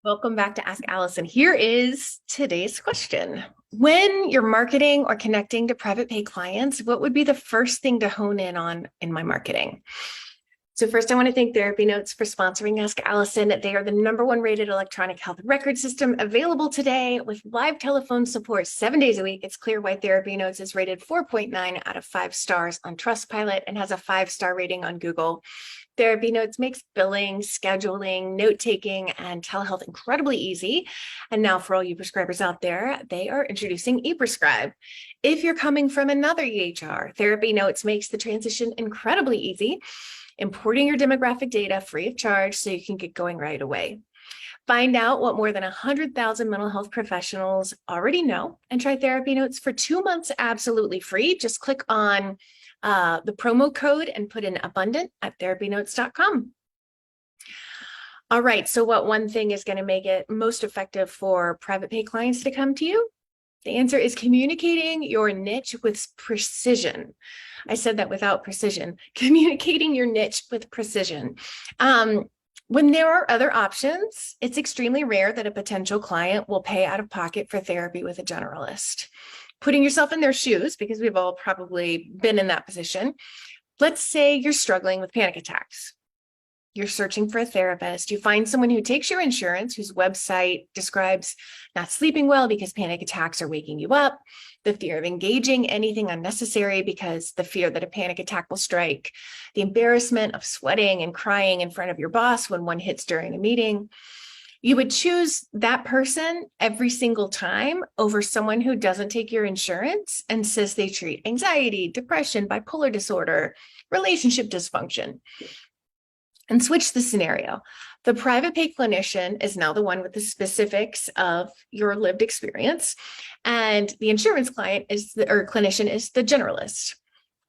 Welcome back to Ask Allison. Here is today's question. When you're marketing or connecting to private pay clients, what would be the first thing to hone in on in my marketing? So first, I want to thank TherapyNotes for sponsoring Ask Allison. They are the #1 rated electronic health record system available today with live telephone support 7 days a week. It's clear why TherapyNotes is rated 4.9 out of 5 stars on Trustpilot and has a 5-star rating on Google. TherapyNotes makes billing, scheduling, note-taking, and telehealth incredibly easy. And now for all you prescribers out there, they are introducing ePrescribe. If you're coming from another EHR, TherapyNotes makes the transition incredibly easy, importing your demographic data free of charge so you can get going right away. Find out what more than 100,000 mental health professionals already know and try TherapyNotes for 2 months absolutely free. Just click on the promo code and put in abundant at therapynotes.com. All right, so what one thing is going to make it most effective for private pay clients to come to you? The answer is communicating your niche with precision. I said that without precision. Communicating your niche with precision. When there are other options, it's extremely rare that a potential client will pay out of pocket for therapy with a generalist. Putting yourself in their shoes, because we've all probably been in that position. Let's say you're struggling with panic attacks. You're searching for a therapist. You find someone who takes your insurance, whose website describes not sleeping well because panic attacks are waking you up, the fear of engaging anything unnecessary because the fear that a panic attack will strike, the embarrassment of sweating and crying in front of your boss when one hits during a meeting. You would choose that person every single time over someone who doesn't take your insurance and says they treat anxiety, depression, bipolar disorder, relationship dysfunction. And switch the scenario. The private pay clinician is now the one with the specifics of your lived experience, and the insurance client or clinician is the generalist.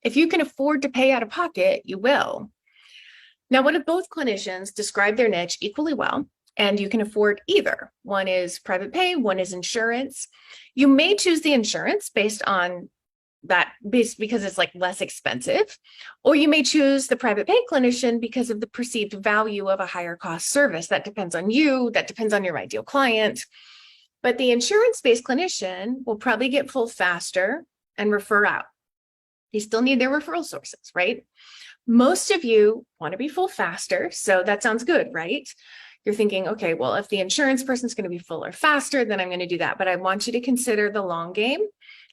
If you can afford to pay out of pocket, you will. Now, what if both clinicians describe their niche equally well, and you can afford either? One is private pay, one is insurance. You may choose the insurance based on that because it's like less expensive, or you may choose the private pay clinician because of the perceived value of a higher cost service. That depends on you, that depends on your ideal client. But the insurance-based clinician will probably get full faster and refer out. They still need their referral sources, right? Most of you want to be full faster, so that sounds good, right? You're thinking, okay, well, if the insurance person's going to be fuller faster, then I'm going to do that. But I want you to consider the long game.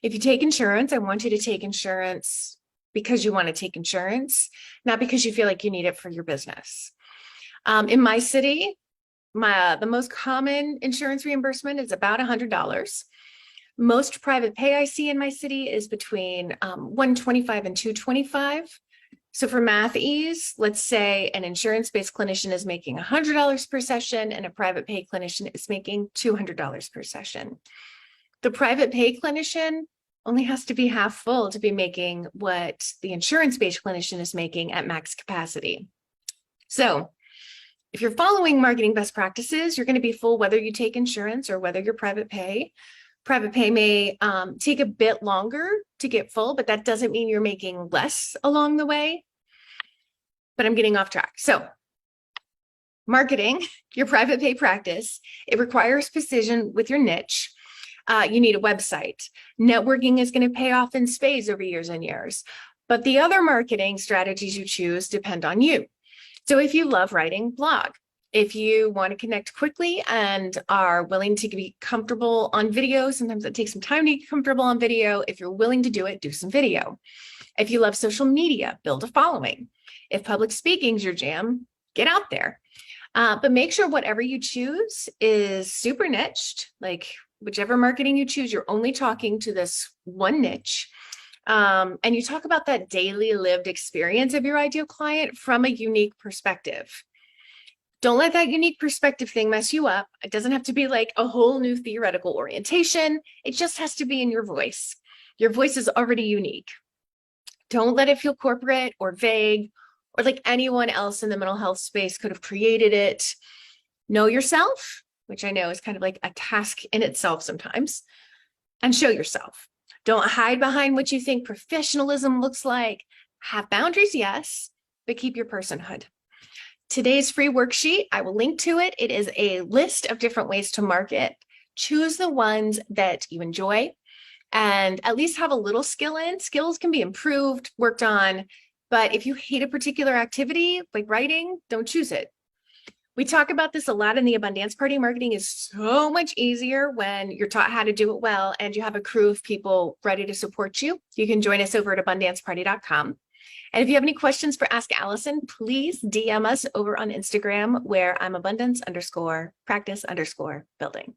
If you take insurance, I want you to take insurance because you want to take insurance, not because you feel like you need it for your business. In my city, the most common insurance reimbursement is about $100. Most private pay I see in my city is between $125 and $225. So for math ease, let's say an insurance-based clinician is making $100 per session and a private pay clinician is making $200 per session. The private pay clinician only has to be half full to be making what the insurance-based clinician is making at max capacity. So if you're following marketing best practices, you're going to be full whether you take insurance or whether you're private pay. Private pay may take a bit longer to get full, but that doesn't mean you're making less along the way. But I'm getting off track. So marketing your private pay practice, it requires precision with your niche. You need a website. Networking is going to pay off in spades over years and years. But the other marketing strategies you choose depend on you. So if you love writing blog, if you want to connect quickly and are willing to be comfortable on video, sometimes it takes some time to get comfortable on video. If you're willing to do it, do some video. If you love social media, build a following. If public speaking is your jam, get out there. But make sure whatever you choose is super niched, like whichever marketing you choose, you're only talking to this one niche. And you talk about that daily lived experience of your ideal client from a unique perspective. Don't let that unique perspective thing mess you up. It doesn't have to be like a whole new theoretical orientation. It just has to be in your voice. Your voice is already unique. Don't let it feel corporate or vague or like anyone else in the mental health space could have created it. Know yourself, which I know is kind of like a task in itself sometimes, and show yourself. Don't hide behind what you think professionalism looks like. Have boundaries, yes, but keep your personhood. Today's free worksheet, I will link to it. It is a list of different ways to market. Choose the ones that you enjoy and at least have a little skill in. Skills can be improved, worked on, but if you hate a particular activity like writing, don't choose it. We talk about this a lot in the Abundance Party. Marketing is so much easier when you're taught how to do it well and you have a crew of people ready to support you. You can join us over at abundanceparty.com. And if you have any questions for Ask Allison, please DM us over on Instagram where I'm abundance_practice_building.